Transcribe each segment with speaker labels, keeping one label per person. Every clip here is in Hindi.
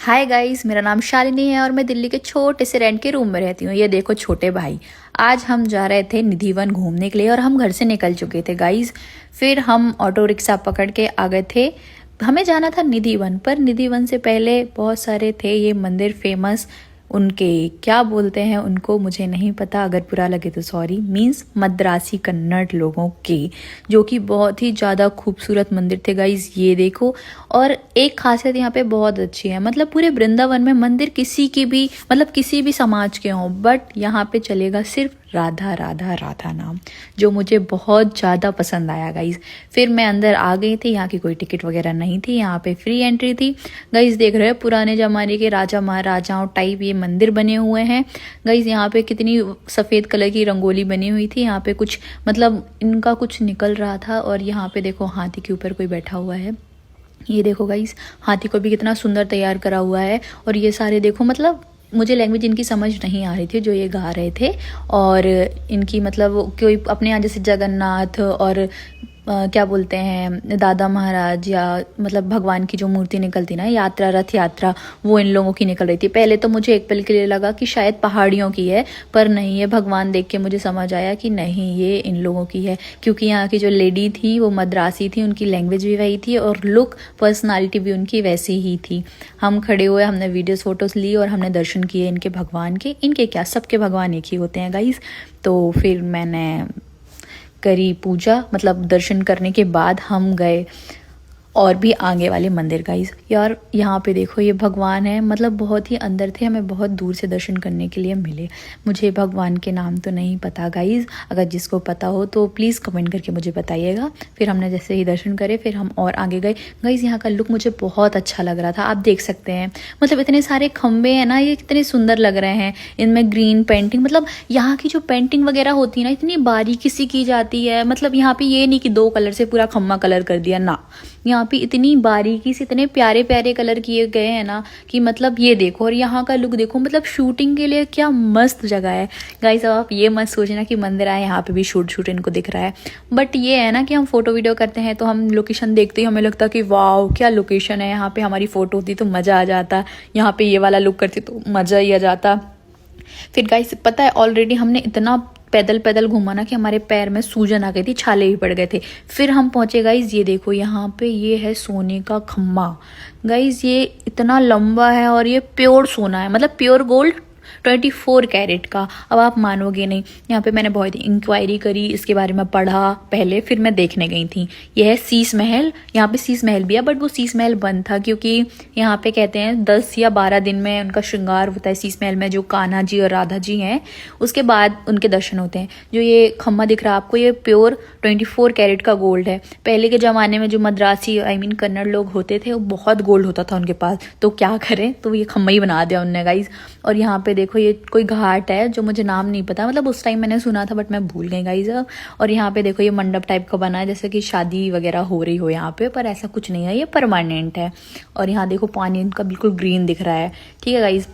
Speaker 1: हाय गाइस, मेरा नाम शालिनी है और मैं दिल्ली के छोटे से रेंट के रूम में रहती हूँ। ये देखो छोटे भाई, आज हम जा रहे थे निधि वन घूमने के लिए और हम घर से निकल चुके थे गाइस। फिर हम ऑटो रिक्शा पकड़ के आ गए थे। हमें जाना था निधि वन, पर निधि वन से पहले बहुत सारे थे ये मंदिर फेमस। उनके क्या बोलते हैं उनको मुझे नहीं पता, अगर बुरा लगे तो सॉरी। मीन्स मद्रासी कन्नड़ लोगों के, जो कि बहुत ही ज़्यादा खूबसूरत मंदिर थे गाइज। ये देखो, और एक खासियत यहाँ पे बहुत अच्छी है, मतलब पूरे वृंदावन में मंदिर किसी की भी, मतलब किसी भी समाज के हों, बट यहाँ पे चलेगा सिर्फ राधा राधा राधा नाम, जो मुझे बहुत ज़्यादा पसंद आया गाइज। फिर मैं अंदर आ गई थी, यहाँ की कोई टिकट वगैरह नहीं थी, यहाँ पे फ्री एंट्री थी गाइज। देख रहे हो पुराने ज़माने के राजा महाराजाओं टाइप ये मंदिर बने हुए हैं गाइज। यहाँ पे कितनी सफ़ेद कलर की रंगोली बनी हुई थी, यहाँ पे कुछ मतलब इनका कुछ निकल रहा था। और यहाँ पे देखो हाथी के ऊपर कोई बैठा हुआ है, ये देखो गाइस, हाथी को भी कितना सुंदर तैयार करा हुआ है। और ये सारे देखो, मतलब मुझे लैंग्वेज इनकी समझ नहीं आ रही थी जो ये गा रहे थे। और इनकी मतलब कोई अपने यहाँ जैसे जगन्नाथ और क्या बोलते हैं दादा महाराज, या मतलब भगवान की जो मूर्ति निकलती ना यात्रा, रथ यात्रा, वो इन लोगों की निकल रही थी। पहले तो मुझे एक पल के लिए लगा कि शायद पहाड़ियों की है, पर नहीं, ये भगवान देख के मुझे समझ आया कि नहीं, ये इन लोगों की है। क्योंकि यहाँ की जो लेडी थी वो मद्रासी थी, उनकी लैंग्वेज भी वही थी और लुक पर्सनालिटी भी उनकी वैसी ही थी। हम खड़े हुए, हमने वीडियोस फोटोज़ ली और हमने दर्शन किए इनके भगवान के। इनके क्या, सबके भगवान एक ही होते हैं गाइज। तो फिर मैंने करी पूजा, मतलब दर्शन करने के बाद हम गए और भी आगे वाले मंदिर गाइज। यार यहाँ पे देखो ये भगवान है, मतलब बहुत ही अंदर थे, हमें बहुत दूर से दर्शन करने के लिए मिले। मुझे भगवान के नाम तो नहीं पता गाइज, अगर जिसको पता हो तो प्लीज़ कमेंट करके मुझे बताइएगा। फिर हमने जैसे ही दर्शन करे फिर हम और आगे गए गाइज। यहाँ का लुक मुझे बहुत अच्छा लग रहा था, आप देख सकते हैं, मतलब इतने सारे खम्भे हैं ना, ये कितने सुंदर लग रहे हैं। इनमें ग्रीन पेंटिंग, मतलब यहाँ की जो पेंटिंग वगैरह होती है ना, इतनी बारीकी से की जाती है। मतलब यहाँ पे ये नहीं कि 2 कलर से पूरा खम्मा कलर कर दिया ना, यहाँ पे इतनी बारीकी से इतने प्यारे प्यारे कलर किए गए हैं ना कि मतलब ये देखो। और यहाँ का लुक देखो, मतलब शूटिंग के लिए क्या मस्त जगह है गाइस। अब आप ये मत सोचना कि मंदिर आए यहाँ पे भी शूट इनको दिख रहा है, बट ये है ना कि हम फोटो वीडियो करते हैं तो हम लोकेशन देखते ही हमें लगता है कि वाह क्या लोकेशन है, यहाँ पे हमारी फोटो होती तो मज़ा आ जाता, यहाँ पे ये वाला लुक करती तो मज़ा ही आ जाता। फिर गाइस पता है, ऑलरेडी हमने इतना पैदल पैदल घूमा ना कि हमारे पैर में सूजन आ गई थी, छाले भी पड़ गए थे। फिर हम पहुंचे गाइज, ये देखो यहाँ पे ये है सोने का खम्मा गाइज। ये इतना लंबा है और ये प्योर सोना है, मतलब प्योर गोल्ड 24 कैरेट का। अब आप मानोगे नहीं, यहाँ पे मैंने बहुत इंक्वायरी करी, इसके बारे में पढ़ा पहले, फिर मैं देखने गई थी। यह है शीश महल, यहाँ पे शीश महल भी है, बट वो शीश महल बंद था क्योंकि यहाँ पे कहते हैं 10 या 12 दिन में उनका श्रृंगार होता है शीश महल में। जो कान्हा जी और राधा जी हैं उसके बाद उनके दर्शन होते हैं। जो ये खम्मा दिख रहा है आपको, ये प्योर 24 कैरेट का गोल्ड है। पहले के ज़माने में जो मद्रासी कन्नड़ लोग होते थे वो बहुत गोल्ड होता था उनके पास, तो क्या करें, तो ये खम्मा ही बना दिया उनने गाइज। और यहाँ पे देखो ये कोई घाट है जो मुझे नाम नहीं पता, मतलब उस टाइम मैंने सुना था बट मैं भूल गई गाइज। और यहाँ पे देखो ये मंडप टाइप का बना है, जैसे कि शादी वगैरह हो रही हो यहाँ पे, पर ऐसा कुछ नहीं है, ये परमानेंट है। और यहाँ देखो पानी इनका बिल्कुल ग्रीन दिख रहा है, ठीक है गाइज।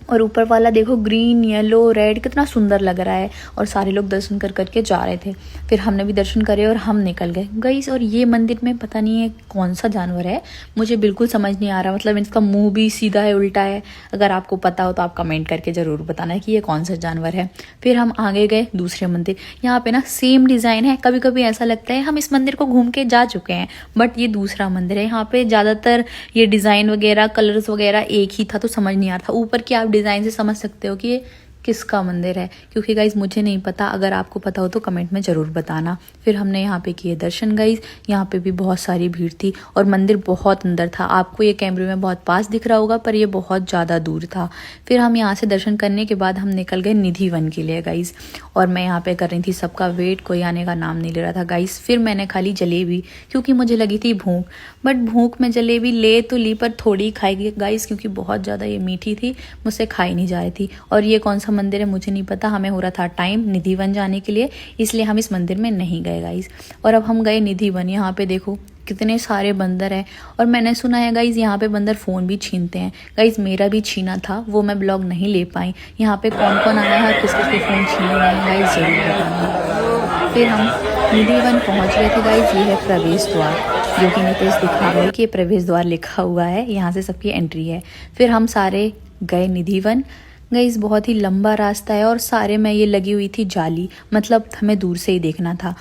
Speaker 1: और ऊपर वाला देखो ग्रीन येलो रेड कितना सुंदर लग रहा है। और सारे लोग दर्शन कर करके जा रहे थे, फिर हमने भी दर्शन करे और हम निकल गए गाइस। और ये मंदिर में पता नहीं है कौन सा जानवर है, मुझे बिल्कुल समझ नहीं आ रहा, मतलब इसका मुंह भी सीधा है उल्टा है। अगर आपको पता हो तो आप कमेंट करके ज़रूर बताना कि ये कौन सा जानवर है। फिर हम आगे गए दूसरे मंदिर, यहाँ पे ना सेम डिज़ाइन है। कभी कभी ऐसा लगता है हम इस मंदिर को घूम के जा चुके हैं, बट ये दूसरा मंदिर है। यहाँ पे ज़्यादातर ये डिज़ाइन वगैरह कलर्स वगैरह एक ही था, तो समझ नहीं आ रहा था। ऊपर की आप डिज़ाइन से समझ सकते हो कि ये किसका मंदिर है, क्योंकि गाइज मुझे नहीं पता, अगर आपको पता हो तो कमेंट में ज़रूर बताना। फिर हमने यहाँ पे किए दर्शन गाइज, यहाँ पे भी बहुत सारी भीड़ थी और मंदिर बहुत अंदर था। आपको ये कैमरे में बहुत पास दिख रहा होगा, पर ये बहुत ज़्यादा दूर था। फिर हम यहाँ से दर्शन करने के बाद हम निकल गए निधि वन के लिए गाइज। और मैं यहाँ पे कर रही थी सबका वेट, कोई आने का नाम नहीं ले रहा था गाइज। फिर मैंने खा ली जलेबी, क्योंकि मुझे लगी थी भूख, बट भूख में जलेबी ले तो ली पर थोड़ी खाई गाइज, क्योंकि बहुत ज़्यादा ये मीठी थी, मुझसे खाई नहीं जा रही थी। और ये कौन सा मंदिर है मुझे नहीं पता, हमें हो रहा था टाइम निधि वन जाने के लिए, इसलिए हम इस मंदिर में नहीं गए गाइज। और अब हम गए निधि वन, यहाँ पे देखो कितने सारे बंदर हैं। और मैंने सुना है गाइज यहाँ पे बंदर फ़ोन भी छीनते हैं गाइज, मेरा भी छीना था, वो मैं ब्लॉग नहीं ले पाई। यहाँ पे कौन कौन आया है, किस किस के फ़ोन छीने गए हैं गाइज ज़रूर बताना। फिर हम निधि वन पहुँच गए थे गाइज, ये है प्रवेश द्वार। जो कि नितेश दिखा रहे हैं कि प्रवेश द्वार लिखा हुआ है, यहाँ से सबकी एंट्री है। फिर हम सारे गए निधिवन। गाइस बहुत ही लंबा रास्ता है और सारे में ये लगी हुई थी जाली, मतलब हमें दूर से ही देखना था।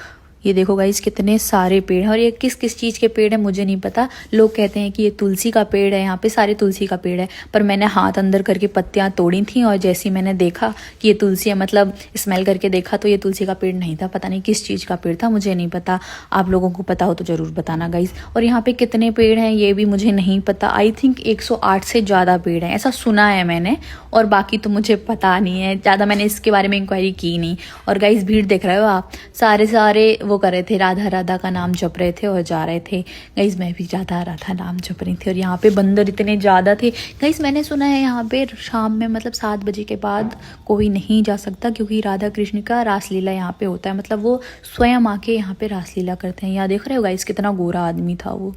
Speaker 1: ये देखो गाइस कितने सारे पेड़ हैं और ये किस किस चीज़ के पेड़ है मुझे नहीं पता। लोग कहते हैं कि ये तुलसी का पेड़ है, यहाँ पे सारे तुलसी का पेड़ है, पर मैंने हाथ अंदर करके पत्तियाँ तोड़ी थी और जैसे ही मैंने देखा कि ये तुलसी है, मतलब स्मेल करके देखा तो ये तुलसी का पेड़ नहीं था। पता नहीं किस चीज़ का पेड़ था, मुझे नहीं पता। आप लोगों को पता हो तो ज़रूर बताना गाइस। और यहाँ पे कितने पेड़ हैं ये भी मुझे नहीं पता। आई थिंक 108 से ज़्यादा पेड़ हैं, ऐसा सुना है मैंने, और बाकी तो मुझे पता नहीं है ज़्यादा, मैंने इसके बारे में इंक्वायरी की नहीं। और गाइस भीड़ देख रहे हो आप, सारे वो कर रहे थे, राधा राधा का नाम जप रहे थे और जा रहे थे। गाइस मैं भी राधा राधा नाम जप रही थी। और यहाँ पे बंदर इतने ज़्यादा थे गाइस। मैंने सुना है यहाँ पे शाम में मतलब 7 बजे के बाद कोई नहीं जा सकता, क्योंकि राधा कृष्ण का रासलीला यहाँ पे होता है, मतलब वो स्वयं आके यहाँ पे रासलीला करते हैं। यहाँ देख रहे हो गाइस कितना गोरा आदमी था वो,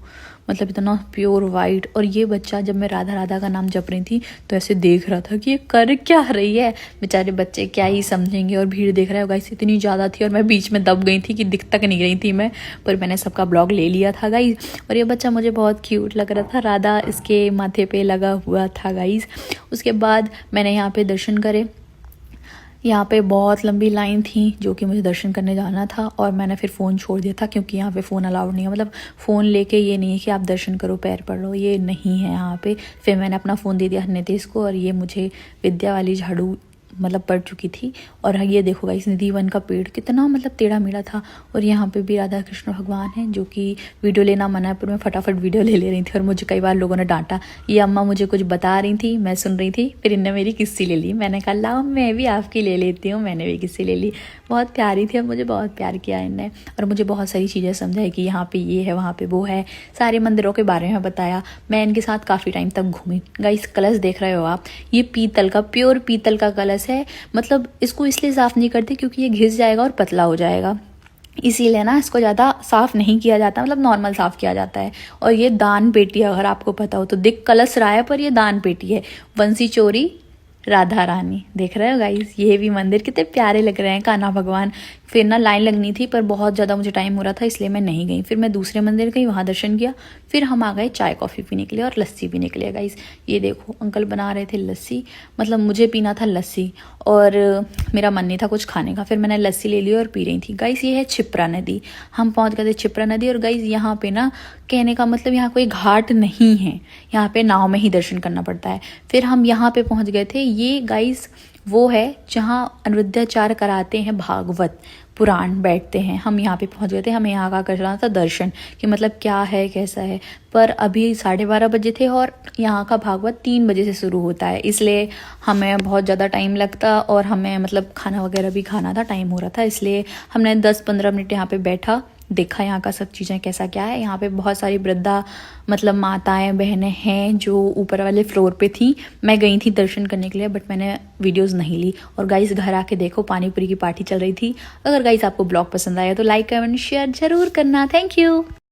Speaker 1: मतलब इतना प्योर वाइट। और ये बच्चा जब मैं राधा राधा का नाम जप रही थी तो ऐसे देख रहा था कि ये कर क्या रही है। बेचारे बच्चे क्या ही समझेंगे। और भीड़ देख रहे हो गाइस इतनी ज़्यादा थी और मैं बीच में दब गई थी कि दिख तक नहीं रही थी मैं, पर मैंने सबका ब्लॉग ले लिया था गाइस। और ये बच्चा मुझे बहुत क्यूट लग रहा था, राधा इसके माथे पे लगा हुआ था गाइस। उसके बाद मैंने यहाँ पे दर्शन करे। यहाँ पे बहुत लंबी लाइन थी जो कि मुझे दर्शन करने जाना था, और मैंने फिर फ़ोन छोड़ दिया था क्योंकि यहाँ पे फ़ोन अलाउड नहीं है। मतलब फ़ोन लेके ये नहीं है कि आप दर्शन करो पैर पढ़ लो, ये नहीं है यहाँ पे। फिर मैंने अपना फ़ोन दे दिया नितेश को, और ये मुझे विद्या वाली झाड़ू मतलब पड़ चुकी थी। और ये देखो गाइस निधिवन का पेड़ कितना मतलब टेढ़ा मेढ़ा था। और यहाँ पे भी राधा कृष्ण भगवान हैं, जो कि वीडियो लेना मना है, पर मैं फटाफट वीडियो ले रही थी। और मुझे कई बार लोगों ने डांटा, ये अम्मा मुझे कुछ बता रही थी, मैं सुन रही थी, फिर इनने मेरी किस्सी ले ली। मैंने कहा लाओ मैं भी आपकी ले लेती हूँ, मैंने भी किस्सी ले ली। बहुत प्यारी थी और मुझे बहुत प्यार किया इनने, और मुझे बहुत सारी चीज़ें समझाई कि यहाँ पे ये है, वहाँ पे वो है, सारे मंदिरों के बारे में बताया। मैं इनके साथ काफ़ी टाइम तक घूमी। गाइस कलश देख रहे हो आप, ये पीतल का, प्योर पीतल का कलश है। मतलब इसको इसलिए साफ़ नहीं करते क्योंकि ये घिस जाएगा और पतला हो जाएगा, इसीलिए ना इसको ज़्यादा साफ़ नहीं किया जाता, मतलब नॉर्मल साफ़ किया जाता है। और ये दान पेटी है, अगर आपको पता हो तो। दिख कलश रहा है पर ये दान पेटी है। बंसी चोरी राधा रानी, देख रहे हो गाइस। ये भी मंदिर कितने प्यारे लग रहे हैं, कान्हा भगवान। फिर ना लाइन लगनी थी पर बहुत ज़्यादा मुझे टाइम हो रहा था, इसलिए मैं नहीं गई। फिर मैं दूसरे मंदिर गई, वहाँ दर्शन किया। फिर हम आ गए चाय कॉफ़ी पीने के लिए और लस्सी पीने के लिए गाइस। ये देखो अंकल बना रहे थे लस्सी, मतलब मुझे पीना था लस्सी और मेरा मन नहीं था कुछ खाने का। फिर मैंने लस्सी ले ली और पी रही थी गाइस। ये है क्षिप्रा नदी, हम पहुँच गए थे क्षिप्रा नदी। और गाइस यहाँ पे ना कहने का मतलब यहाँ कोई घाट नहीं है, यहाँ पे नाव में ही दर्शन करना पड़ता है। फिर हम यहाँ पे पहुँच गए थे। ये गाइस वो है जहाँ अनिरुद्धाचार्य कराते हैं, भागवत पुराण बैठते हैं। हम यहाँ पे पहुँच गए थे, हमें यहाँ का करना था दर्शन कि मतलब क्या है कैसा है। पर अभी 12:30 बजे थे और यहाँ का भागवत 3 बजे से शुरू होता है, इसलिए हमें बहुत ज़्यादा टाइम लगता और हमें मतलब खाना वगैरह भी खाना था, टाइम हो रहा था, इसलिए हमने 10-15 मिनट यहाँ पे बैठा, देखा यहाँ का सब चीज़ें कैसा क्या है। यहाँ पे बहुत सारी वृद्धा मतलब माताएं बहनें हैं जो ऊपर वाले फ्लोर पे थी। मैं गई थी दर्शन करने के लिए, बट मैंने वीडियोस नहीं ली। और गाइस घर आके देखो पानी पूरी की पार्टी चल रही थी। अगर गाइस आपको ब्लॉग पसंद आया तो लाइक कमेंट शेयर जरूर करना। Thank you.